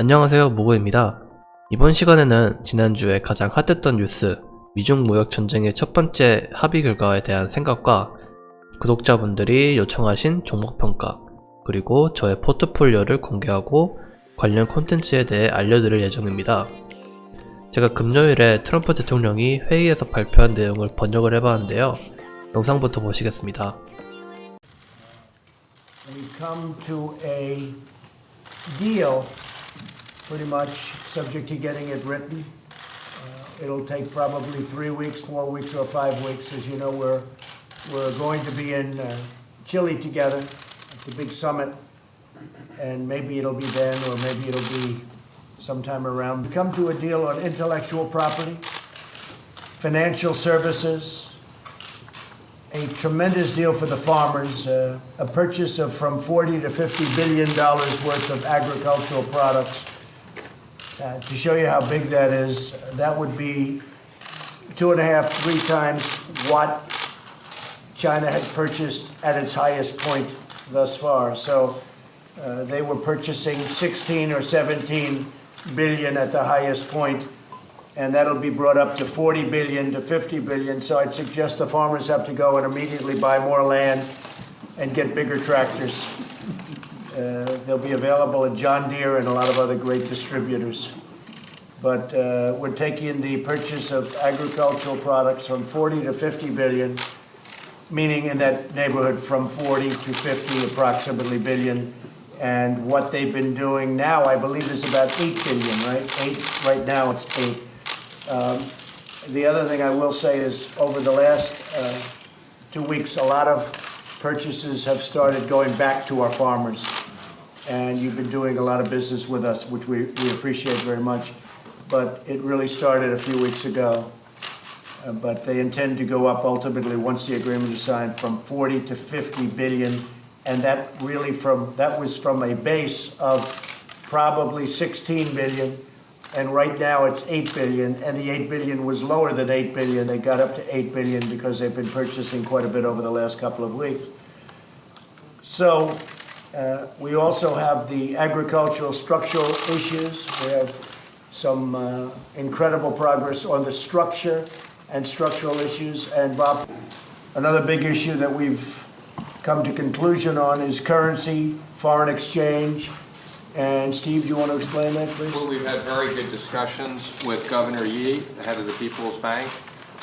안녕하세요, 무고입니다. 이번 시간에는 지난주에 가장 핫했던 뉴스, 미중 무역 전쟁의 첫 번째 합의 결과에 대한 생각과 구독자분들이 요청하신 종목 평가, 그리고 저의 포트폴리오를 공개하고 관련 콘텐츠에 대해 알려드릴 예정입니다. 제가 금요일에 트럼프 대통령이 회의에서 발표한 내용을 번역을 해봤는데요. 영상부터 보시겠습니다. We come to a deal, pretty much subject to getting it written. It'll take probably 3 weeks, 4 weeks, or 5 weeks. As you know, we're going to be in Chile together at the big summit, and maybe it'll be then, or maybe it'll be sometime around. We come to a deal on intellectual property, financial services, a tremendous deal for the farmers, a purchase of from $40 to $50 billion worth of agricultural products. To show you how big that is, that would be 2.5, 3 times what China had purchased at its highest point thus far. So they were purchasing 16 or 17 billion at the highest point, and that'll be brought up to 40 billion to 50 billion. So I'd suggest the farmers have to go and immediately buy more land and get bigger tractors. They'll be available at John Deere and a lot of other great distributors. But we're taking the purchase of agricultural products from 40 to 50 billion, meaning in that neighborhood from 40 to 50 approximately billion. And what they've been doing now, I believe, is about 8 billion, right? 8, right now it's 8. The other thing I will say is over the last 2 weeks, a lot of purchases have started going back to our farmers. And you've been doing a lot of business with us, which we appreciate very much. But it really started a few weeks ago. But they intend to go up ultimately once the agreement is signed from 40 to 50 billion. And that really was from a base of probably 16 billion. And right now it's 8 billion, and the 8 billion was lower than 8 billion. They got up to 8 billion because they've been purchasing quite a bit over the last couple of weeks. So we also have the agricultural structural issues. We have some incredible progress on the structure and structural issues. And Bob, another big issue that we've come to conclusion on is currency, foreign exchange. And Steve, do you want to explain that, please? Well, we've had very good discussions with Governor Yi, the head of the People's Bank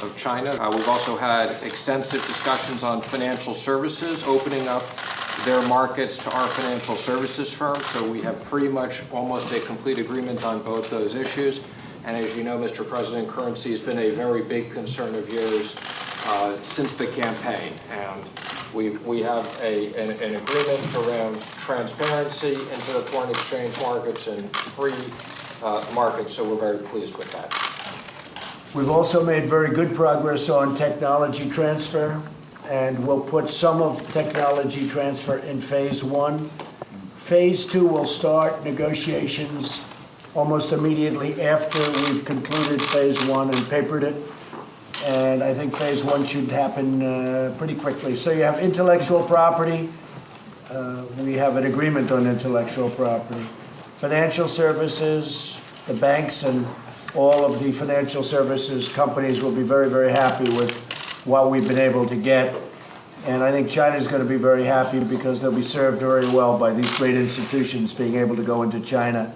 of China. We've also had extensive discussions on financial services, opening up their markets to our financial services firms. So we have pretty much almost a complete agreement on both those issues. And as you know, Mr. President, currency has been a very big concern of yours since the campaign. And we have an agreement around transparency into the foreign exchange markets and free markets, so we're very pleased with that. We've also made very good progress on technology transfer, and we'll put some of technology transfer in phase 1. Phase 2 will start negotiations almost immediately after we've concluded phase 1 and papered it. And I think phase 1 should happen pretty quickly. So you have intellectual property. We have an agreement on intellectual property. Financial services, the banks and all of the financial services companies will be very, very happy with what we've been able to get. And I think China is going to be very happy because they'll be served very well by these great institutions being able to go into China.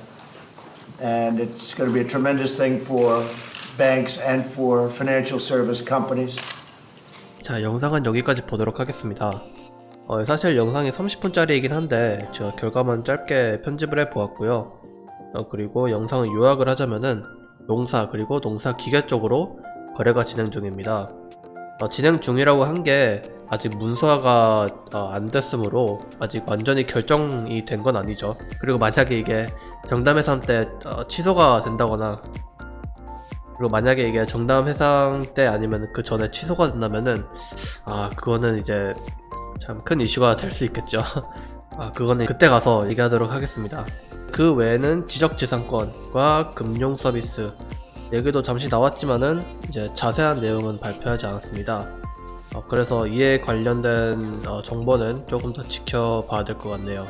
And it's going to be a tremendous thing for banks and for financial service companies. 자, 영상은 여기까지 보도록 하겠습니다. 사실 영상이 30분짜리이긴 한데 제가 결과만 짧게 편집을 해보았고요. 그리고 영상을 요약을 하자면은 농사 그리고 농사 기계 쪽으로 거래가 진행 중입니다. 진행 중이라고 한 게 아직 문서화가 안 됐으므로 아직 완전히 결정이 된 건 아니죠. 그리고 만약에 이게 정담 해상 때 취소가 된다거나, 그리고 만약에 이게 정담 해상 때 아니면 그 전에 취소가 된다면은 그거는 이제 참 큰 이슈가 될 수 있겠죠. 그거는 그때 가서 얘기하도록 하겠습니다. 그 외에는 지적재산권과 금융 서비스 얘기도 잠시 나왔지만은 이제 자세한 내용은 발표하지 않았습니다. 그래서 이에 관련된 정보는 조금 더 지켜봐야 될 것 같네요.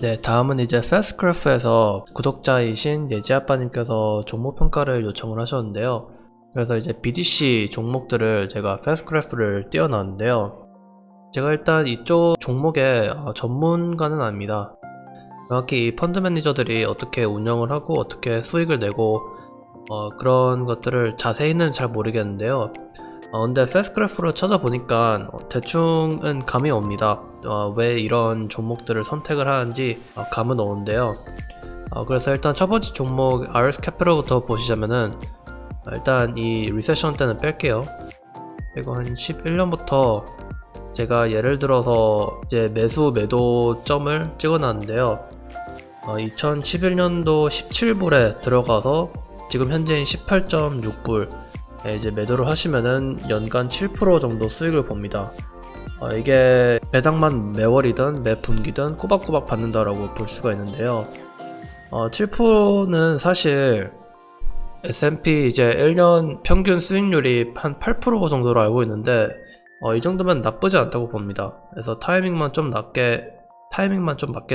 네, 다음은 이제 패스트크래프트에서 구독자이신 예지아빠님께서 종목 평가를 요청을 하셨는데요. 그래서 이제 BDC 종목들을 제가 패스트크래프트를 띄워놨는데요. 제가 일단 이쪽 종목의 전문가는 아닙니다. 정확히 이 펀드 매니저들이 어떻게 운영을 하고 어떻게 수익을 내고 그런 것들을 자세히는 잘 모르겠는데요. 근데 패스트크래프트로 찾아보니까 대충은 감이 옵니다. 왜 이런 종목들을 선택을 하는지 감은 오는데요. 그래서 일단 첫 번째 종목 RS 캐피털부터 보시자면은 일단 이 리세션 때는 뺄게요. 그리고 한 11년부터 제가 예를 들어서 이제 매수 매도점을 찍어놨는데요. 2011년도 17불에 들어가서 지금 현재인 18.6불 이제 매도를 하시면은 연간 7% 정도 수익을 봅니다. 이게 배당만 매월이든 매 분기든 꼬박꼬박 받는다라고 볼 수가 있는데요. 7%는 사실 S&P 이제 1년 평균 수익률이 한 8% 정도로 알고 있는데 이 정도면 나쁘지 않다고 봅니다. 그래서 타이밍만 좀 맞게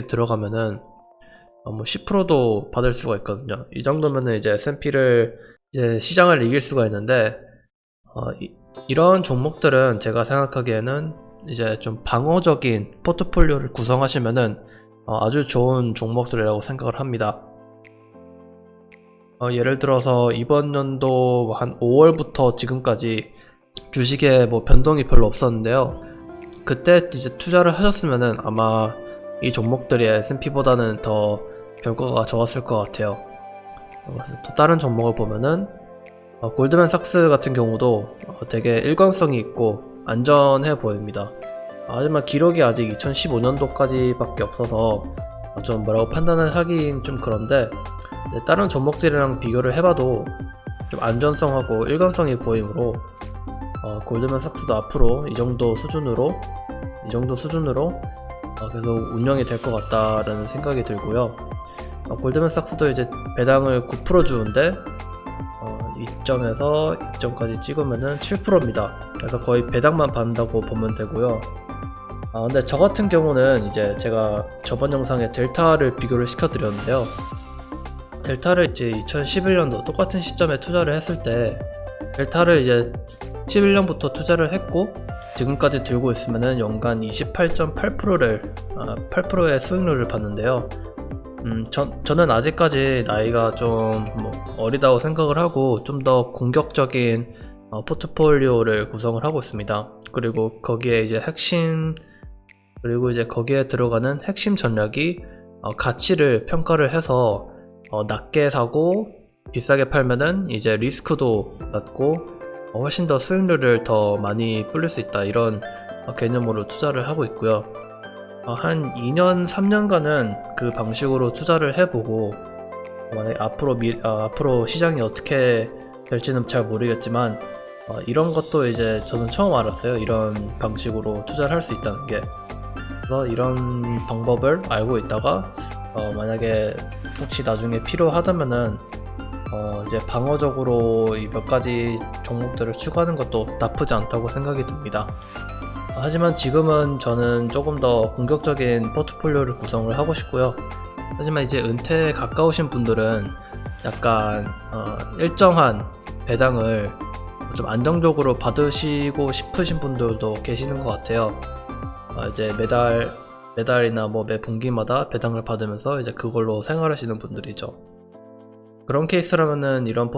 들어가면은 뭐 10%도 받을 수가 있거든요. 이 정도면은 이제 S&P를 이제 시장을 이길 수가 있는데 이런 종목들은 제가 생각하기에는 이제 좀 방어적인 포트폴리오를 구성하시면은 아주 좋은 종목들이라고 생각을 합니다. 예를 들어서 이번 연도 한 5월부터 지금까지 주식에 뭐 변동이 별로 없었는데요. 그때 이제 투자를 하셨으면은 아마 이 종목들이 S&P보다는 더 결과가 좋았을 것 같아요. 그래서 또 다른 종목을 보면은 골드만삭스 같은 경우도 되게 일관성이 있고 안전해 보입니다. 하지만 기록이 아직 2015년도까지 밖에 없어서 좀 뭐라고 판단을 하긴 좀 그런데 다른 종목들이랑 비교를 해봐도 좀 안전성하고 일관성이 보이므로 골드만삭스도 앞으로 이 정도 수준으로 계속 운영이 될 것 같다라는 생각이 들고요. 골드만삭스도 이제 배당을 9% 주는데 2점에서 2점까지 찍으면은 7%입니다. 그래서 거의 배당만 받는다고 보면 되고요. 근데 저 같은 경우는 이제 제가 저번 영상에 델타를 비교를 시켜드렸는데요. 델타를 이제 2011년도 똑같은 시점에 투자를 했을 때 델타를 이제 11년부터 투자를 했고 지금까지 들고 있으면은 연간 8%의 수익률을 받는데요. 저는 아직까지 나이가 좀 어리다고 생각을 하고 좀 더 공격적인 포트폴리오를 구성을 하고 있습니다. 그리고 거기에 들어가는 핵심 전략이 가치를 평가를 해서 낮게 사고 비싸게 팔면은 이제 리스크도 낮고 훨씬 더 수익률을 더 많이 불릴 수 있다, 이런 개념으로 투자를 하고 있고요. 한 2년, 3년간은 그 방식으로 투자를 해보고 만약에 앞으로 시장이 어떻게 될지는 잘 모르겠지만 이런 것도 이제 저는 처음 알았어요. 이런 방식으로 투자를 할 수 있다는 게. 그래서 이런 방법을 알고 있다가 만약에 혹시 나중에 필요하다면은 이제 방어적으로 이 몇 가지 종목들을 추가하는 것도 나쁘지 않다고 생각이 듭니다. 하지만 지금은 저는 조금 더 공격적인 포트폴리오를 구성을 하고 싶고요. 하지만 이제 은퇴에 가까우신 분들은 약간 일정한 배당을 좀 안정적으로 받으시고 싶으신 분들도 계시는 것 같아요. 이제 매달이나 뭐 매 분기마다 배당을 받으면서 이제 그걸로 생활하시는 분들이죠. 그런 케이스라면은 이런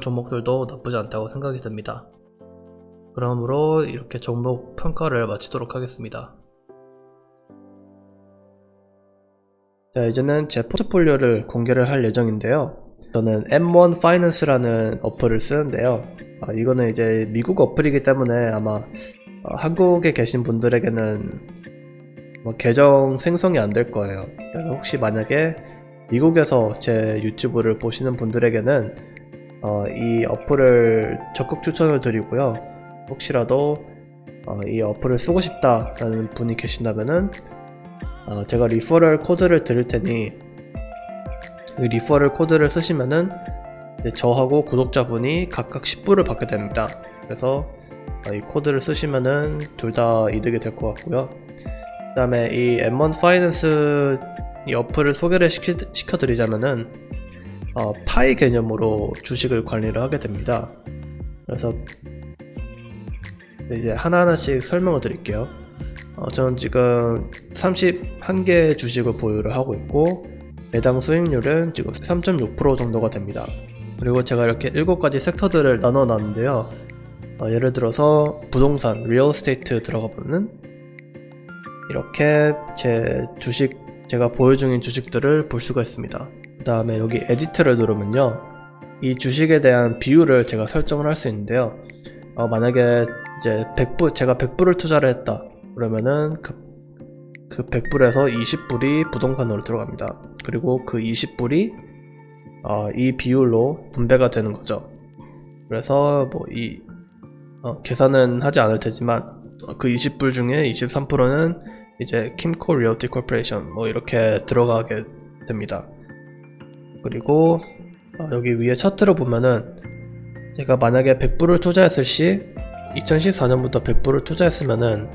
종목들도 나쁘지 않다고 생각이 듭니다. 그러므로 이렇게 종목 평가를 마치도록 하겠습니다. 자, 이제는 제 포트폴리오를 공개를 할 예정인데요. 저는 M1 Finance라는 어플을 쓰는데요. 이거는 이제 미국 어플이기 때문에 아마 한국에 계신 분들에게는 계정 생성이 안 될 거예요. 그래서 혹시 만약에 미국에서 제 유튜브를 보시는 분들에게는 이 어플을 적극 추천을 드리고요. 혹시라도 이 어플을 쓰고 싶다라는 분이 계신다면은 제가 리퍼럴 코드를 드릴 테니 이 리퍼럴 코드를 쓰시면은 저하고 구독자분이 각각 10불을 받게 됩니다. 그래서 이 코드를 쓰시면은 둘 다 이득이 될 것 같고요. 그 다음에 이 M1 파이낸스 이 어플을 소개를 시켜드리자면은 파이 개념으로 주식을 관리를 하게 됩니다. 그래서 이제 하나하나씩 설명을 드릴게요. 저는 지금 31개 주식을 보유를 하고 있고 매당 수익률은 지금 3.6% 정도가 됩니다. 그리고 제가 이렇게 7가지 섹터들을 나눠 놨는데요. 예를 들어서 부동산, 리얼 에스테이트 들어가 보면 이렇게 제가 보유 중인 주식들을 볼 수가 있습니다. 그 다음에 여기 에디트를 누르면요, 이 주식에 대한 비율을 제가 설정을 할 수 있는데요. 만약에 이제 제가 100불을 투자를 했다 그러면은 그 100불에서 20불이 부동산으로 들어갑니다. 그리고 그 20불이 이 비율로 분배가 되는 거죠. 그래서 뭐 계산은 하지 않을 테지만 그 20불 중에 23%는 이제 킴코 리얼티 코퍼레이션 뭐 이렇게 들어가게 됩니다. 그리고 여기 위에 차트를 보면은 제가 만약에 100불을 투자했을 시 2014년부터 100불을 투자했으면은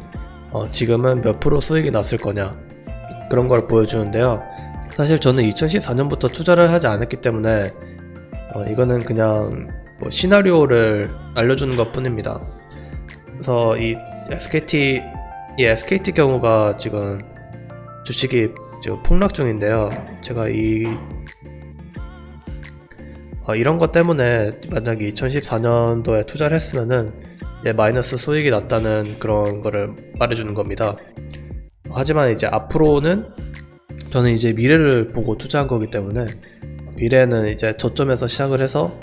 지금은 몇 프로 수익이 났을 거냐 그런 걸 보여주는데요. 사실 저는 2014년부터 투자를 하지 않았기 때문에 이거는 그냥 뭐 시나리오를 알려주는 것 뿐입니다. 그래서 이 SKT 경우가 지금 주식이 지금 폭락 중인데요. 제가 이런 것 때문에 만약에 2014년도에 투자를 했으면은 이제 마이너스 수익이 났다는 그런 거를 말해주는 겁니다. 하지만 이제 앞으로는 저는 이제 미래를 보고 투자한 거기 때문에 미래는 이제 저점에서 시작을 해서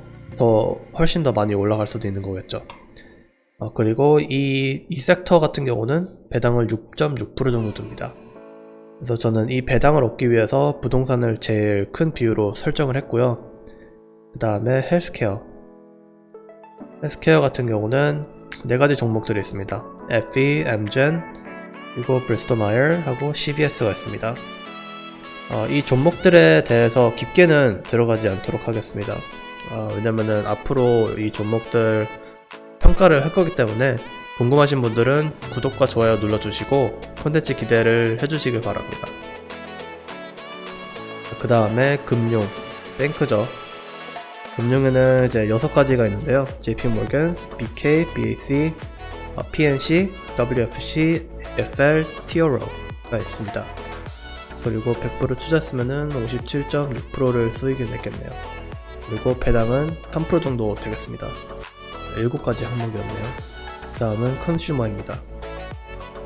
훨씬 더 많이 올라갈 수도 있는 거겠죠. 그리고 이 섹터 같은 경우는 배당을 6.6% 정도 줍니다. 그래서 저는 이 배당을 얻기 위해서 부동산을 제일 큰 비율로 설정을 했고요. 그 다음에 헬스케어 같은 경우는 4가지 종목들이 있습니다. FE, Amgen, 그리고 브리스톨-마이어 하고 CVS가 있습니다. 이 종목들에 대해서 깊게는 들어가지 않도록 하겠습니다. 왜냐면은 앞으로 이 종목들 평가를 할 거기 때문에 궁금하신 분들은 구독과 좋아요 눌러주시고 콘텐츠 기대를 해주시길 바랍니다. 그 다음에 금융, 뱅크죠. 금융에는 이제 6가지가 있는데요. JP모건, BK, BAC, PNC, WFC, FL, TORO가 있습니다. 그리고 100불을 투자했으면은 57.6%를 수익을 냈겠네요. 그리고 배당은 3% 정도 되겠습니다. 7가지 항목이었네요. 다음은 컨슈머입니다.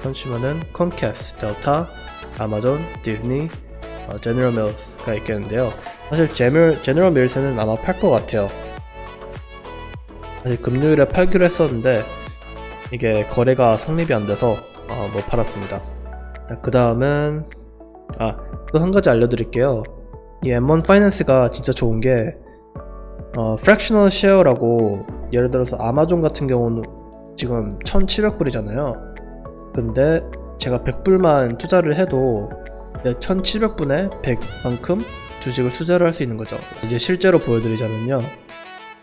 컨슈머는 컴캐스트, 델타, 아마존, 디즈니, 제너럴 밀스가 있겠는데요. 사실 제너럴 밀스는 아마 팔 것 같아요. 사실 금요일에 팔기로 했었는데 이게 거래가 성립이 안 돼서 못 팔았습니다. 그 다음은 또 한 가지 알려드릴게요. 이 M1 파이낸스가 진짜 좋은 게 fractional share라고, 예를 들어서 아마존 같은 경우는 지금 1700불이잖아요. 근데 제가 100불만 투자를 해도 내 1700분의 100만큼 주식을 투자를 할 수 있는 거죠. 이제 실제로 보여드리자면요,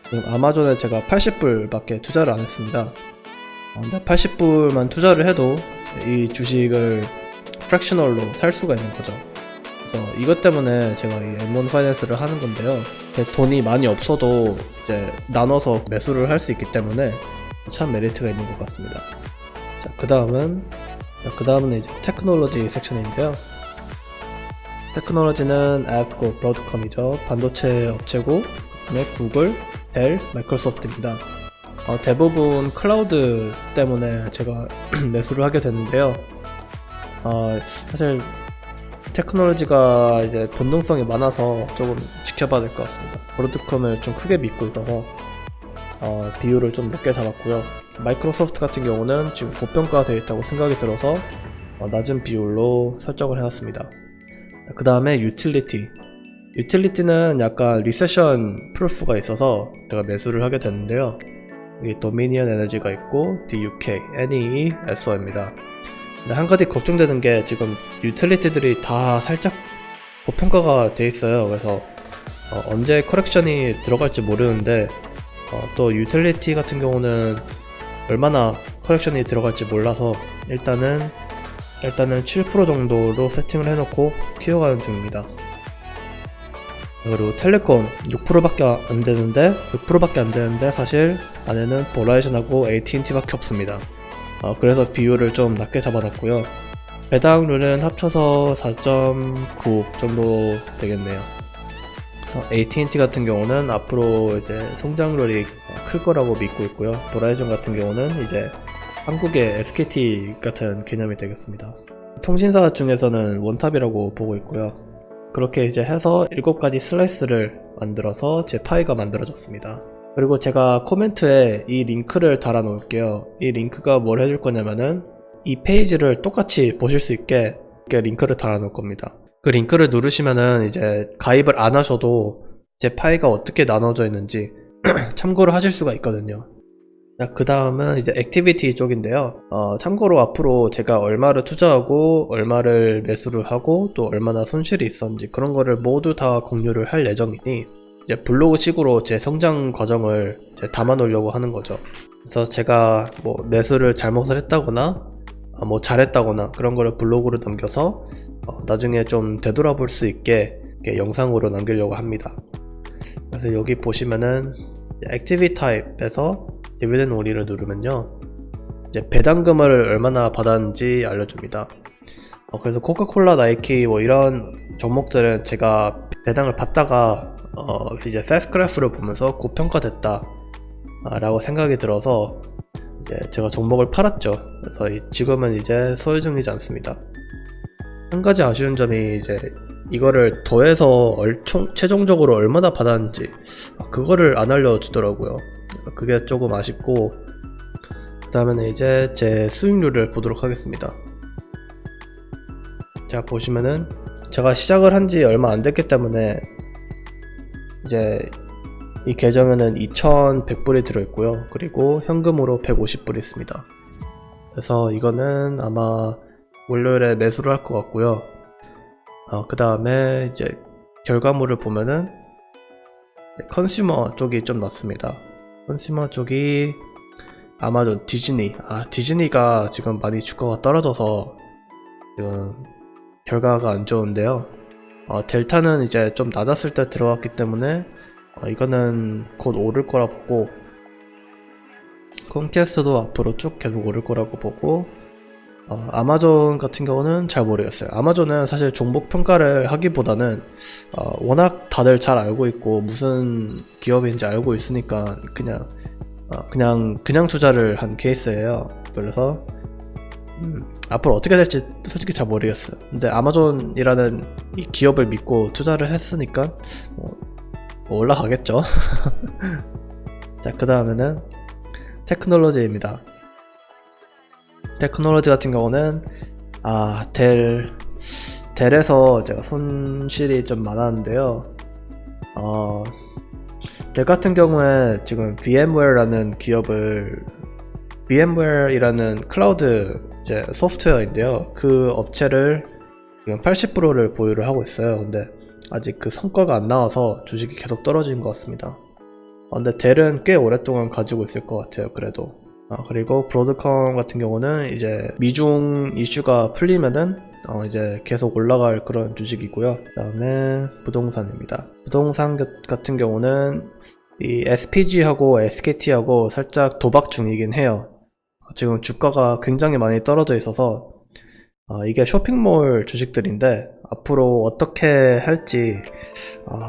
지금 아마존에 제가 80불밖에 투자를 안 했습니다. 근데 80불만 투자를 해도 이 주식을 프랙셔널로 살 수가 있는 거죠. 그래서 이것 때문에 제가 이 M1 파이낸스를 하는 건데요. 돈이 많이 없어도 이제 나눠서 매수를 할 수 있기 때문에 참 메리트가 있는 것 같습니다. 자, 그 다음은 이제 테크놀로지 섹션인데요. 테크놀로지는 애플, 브로드컴이죠. 반도체 업체고, 그다음에 구글, 델, 마이크로소프트입니다. 대부분 클라우드 때문에 제가 매수를 하게 됐는데요. 사실 테크놀로지가 이제 변동성이 많아서 조금 지켜봐야 될 것 같습니다. 브로드컴을 좀 크게 믿고 있어서 비율을 좀 높게 잡았고요. 마이크로소프트 같은 경우는 지금 고평가가 되어 있다고 생각이 들어서 낮은 비율로 설정을 해놨습니다. 그 다음에 유틸리티는 약간 리세션 프루프가 있어서 제가 매수를 하게 됐는데요. 여기 도미니언 에너지가 있고 DUK, NEE, SO입니다. 근데 한 가지 걱정되는 게 지금 유틸리티들이 다 살짝 고평가가 돼 있어요. 그래서 언제 커렉션이 들어갈지 모르는데 또 유틸리티 같은 경우는 얼마나 커렉션이 들어갈지 몰라서 일단은 일단은 7% 정도로 세팅을 해놓고 키워가는 중입니다. 그리고 텔레콤 6%밖에 안 되는데 사실 안에는 버라이즌하고 AT&T밖에 없습니다. 그래서 비율을 좀 낮게 잡아놨고요. 배당률은 합쳐서 4.9 정도 되겠네요. AT&T 같은 경우는 앞으로 이제 성장률이 클 거라고 믿고 있고요. 버라이즌 같은 경우는 이제 한국의 SKT 같은 개념이 되겠습니다. 통신사 중에서는 원탑이라고 보고 있고요. 그렇게 이제 해서 7가지 슬라이스를 만들어서 제 파이가 만들어졌습니다. 그리고 제가 코멘트에 이 링크를 달아 놓을게요. 이 링크가 뭘 해줄 거냐면은 이 페이지를 똑같이 보실 수 있게 링크를 달아 놓을 겁니다. 그 링크를 누르시면은 이제 가입을 안 하셔도 제 파이가 어떻게 나눠져 있는지 참고를 하실 수가 있거든요. 그 다음은 이제 액티비티 쪽인데요. 참고로 앞으로 제가 얼마를 투자하고 얼마를 매수를 하고 또 얼마나 손실이 있었는지 그런 거를 모두 다 공유를 할 예정이니 이제 블로그식으로 제 성장 과정을 이제 담아 놓으려고 하는 거죠. 그래서 제가 뭐 매수를 잘못을 했다거나 뭐 잘했다거나 그런 거를 블로그로 남겨서 나중에 좀 되돌아볼 수 있게 영상으로 남기려고 합니다. 그래서 여기 보시면은 액티비티 타입에서 디비덴드 올리를 누르면요 이제 배당금을 얼마나 받았는지 알려줍니다. 그래서 코카콜라, 나이키 뭐 이런 종목들은 제가 배당을 받다가 이제 패스트그래프를 보면서 고평가됐다 라고 생각이 들어서 이제 제가 종목을 팔았죠. 그래서 지금은 이제 소유 중이지 않습니다. 한 가지 아쉬운 점이 이제 이거를 더해서 최종적으로 얼마나 받았는지 그거를 안 알려주더라고요. 그게 조금 아쉽고, 그 다음에는 이제 제 수익률을 보도록 하겠습니다. 자, 보시면은 제가 시작을 한 지 얼마 안 됐기 때문에 이제 이 계정에는 2,100불이 들어있고요. 그리고 현금으로 150불이 있습니다. 그래서 이거는 아마 월요일에 매수를 할 것 같고요. 그 다음에 이제 결과물을 보면은 컨슈머 쪽이 좀 낮습니다. 컨슈머 쪽이 아마존, 디즈니가 지금 많이 주가가 떨어져서 지금 결과가 안 좋은데요. 델타는 이제 좀 낮았을 때 들어갔기 때문에 이거는 곧 오를 거라 보고, 콘캐스트도 앞으로 쭉 계속 오를 거라고 보고, 아마존 같은 경우는 잘 모르겠어요. 아마존은 사실 종목 평가를 하기보다는 워낙 다들 잘 알고 있고 무슨 기업인지 알고 있으니까 그냥 투자를 한 케이스예요. 그래서 앞으로 어떻게 될지 솔직히 잘 모르겠어요. 근데 아마존이라는 이 기업을 믿고 투자를 했으니까 뭐 올라가겠죠. 자, 그 다음에는 테크놀로지입니다. 테크놀로지 같은 경우는 델에서 제가 손실이 좀 많았는데요. 델 같은 경우에 지금 VMware이라는 클라우드 이제 소프트웨어인데요. 그 업체를 지금 80%를 보유를 하고 있어요. 근데 아직 그 성과가 안 나와서 주식이 계속 떨어지는 것 같습니다. 근데 델은 꽤 오랫동안 가지고 있을 것 같아요. 그래도. 그리고 브로드컴 같은 경우는 이제 미중 이슈가 풀리면은 이제 계속 올라갈 그런 주식이고요. 그 다음에 부동산입니다. 부동산 같은 경우는 이 SPG하고 SKT하고 살짝 도박 중이긴 해요. 지금 주가가 굉장히 많이 떨어져 있어서 이게 쇼핑몰 주식들인데 앞으로 어떻게 할지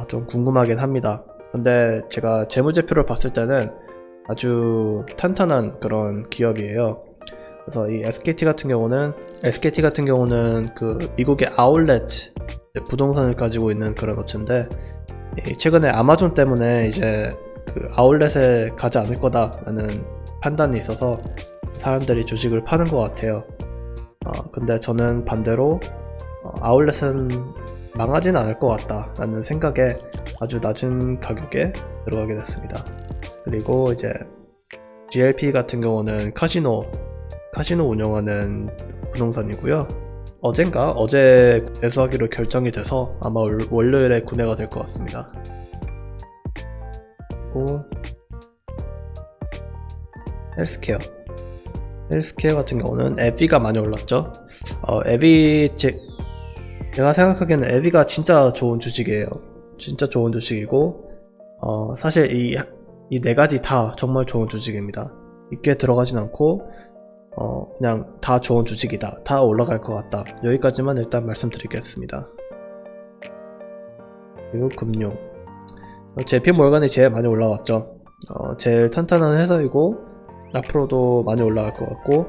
좀 궁금하긴 합니다. 근데 제가 재무제표를 봤을 때는 아주 탄탄한 그런 기업이에요. 그래서 이 SKT 같은 경우는 그 미국의 아울렛 부동산을 가지고 있는 그런 업체인데 최근에 아마존 때문에 이제 그 아울렛에 가지 않을 거다라는 판단이 있어서 사람들이 주식을 파는 것 같아요. 근데 저는 반대로 아울렛은 망하진 않을 것 같다 라는 생각에 아주 낮은 가격에 들어가게 됐습니다. 그리고 이제 GLP 같은 경우는 카지노 운영하는 부동산이고요. 어제 매수하기로 결정이 돼서 아마 월요일에 구매가 될 것 같습니다. 그리고 헬스케어 헬스케어 같은 경우는 에비가 많이 올랐죠. 에비 제가 생각하기에는 에비가 진짜 좋은 주식이에요. 진짜 좋은 주식이고 사실 이 네 가지 다 정말 좋은 주식입니다. 있게 들어가진 않고 그냥 다 좋은 주식이다. 다 올라갈 것 같다. 여기까지만 일단 말씀드리겠습니다. 그리고 금융. JP 몰간이 제일 많이 올라왔죠. 제일 탄탄한 회사이고 앞으로도 많이 올라갈 것 같고,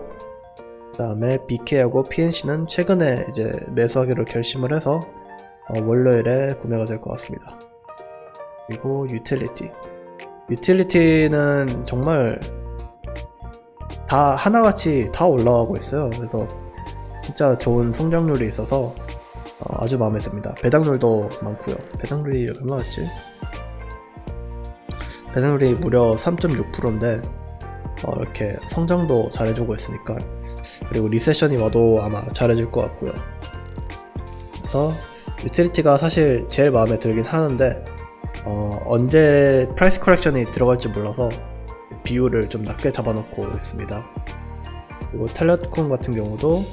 그 다음에 BK하고 PNC는 최근에 이제 매수하기로 결심을 해서 월요일에 구매가 될 것 같습니다. 그리고 유틸리티는 정말 다 하나같이 다 올라가고 있어요. 그래서 진짜 좋은 성장률이 있어서 아주 마음에 듭니다. 배당률도 많고요. 배당률이 얼마였지? 배당률이 무려 3.6%인데 이렇게 성장도 잘해주고 있으니까, 그리고 리세션이 와도 아마 잘해줄 것 같고요. 그래서 유틸리티가 사실 제일 마음에 들긴 하는데 언제 프라이스 커렉션이 들어갈지 몰라서 비율을 좀 낮게 잡아놓고 있습니다. 그리고 텔레콤 같은 경우도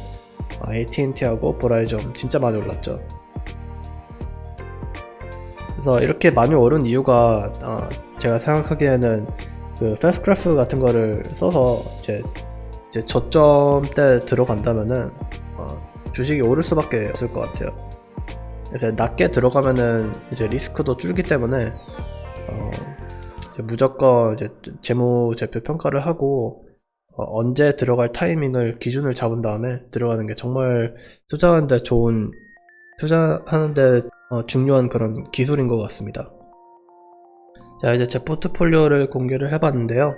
AT&T하고 보라이전 진짜 많이 올랐죠. 그래서 이렇게 많이 오른 이유가 제가 생각하기에는 그 패스트그래프 같은 거를 써서 이제 저점 때 들어간다면은 주식이 오를 수밖에 없을 것 같아요. 그래서 낮게 들어가면은 이제 리스크도 줄기 때문에 이제 무조건 이제 재무제표 평가를 하고 언제 들어갈 타이밍을 기준을 잡은 다음에 들어가는 게 정말 투자하는데 중요한 그런 기술인 것 같습니다. 자, 이제 제 포트폴리오를 공개를 해봤는데요.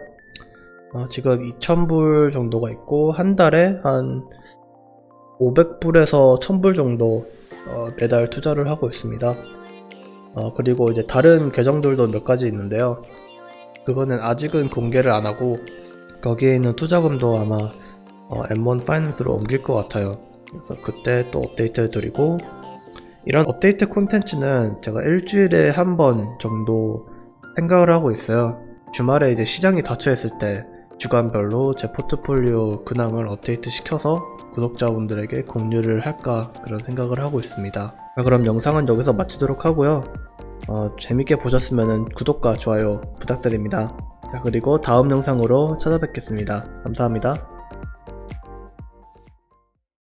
지금 2,000불 정도가 있고 한 달에 한 500불에서 1,000불 정도 매달 투자를 하고 있습니다. 그리고 이제 다른 계정들도 몇 가지 있는데요. 그거는 아직은 공개를 안 하고 거기에 있는 투자금도 아마 M1 파이낸스로 옮길 것 같아요. 그래서 그때 또 업데이트를 드리고, 이런 업데이트 콘텐츠는 제가 일주일에 한 번 정도 생각을 하고 있어요. 주말에 이제 시장이 닫혀있을 때 주간별로 제 포트폴리오 근황을 업데이트 시켜서 구독자분들에게 공유를 할까 그런 생각을 하고 있습니다. 그럼 영상은 여기서 마치도록 하고요. 재밌게 보셨으면 구독과 좋아요 부탁드립니다. 자, 그리고 다음 영상으로 찾아뵙겠습니다. 감사합니다.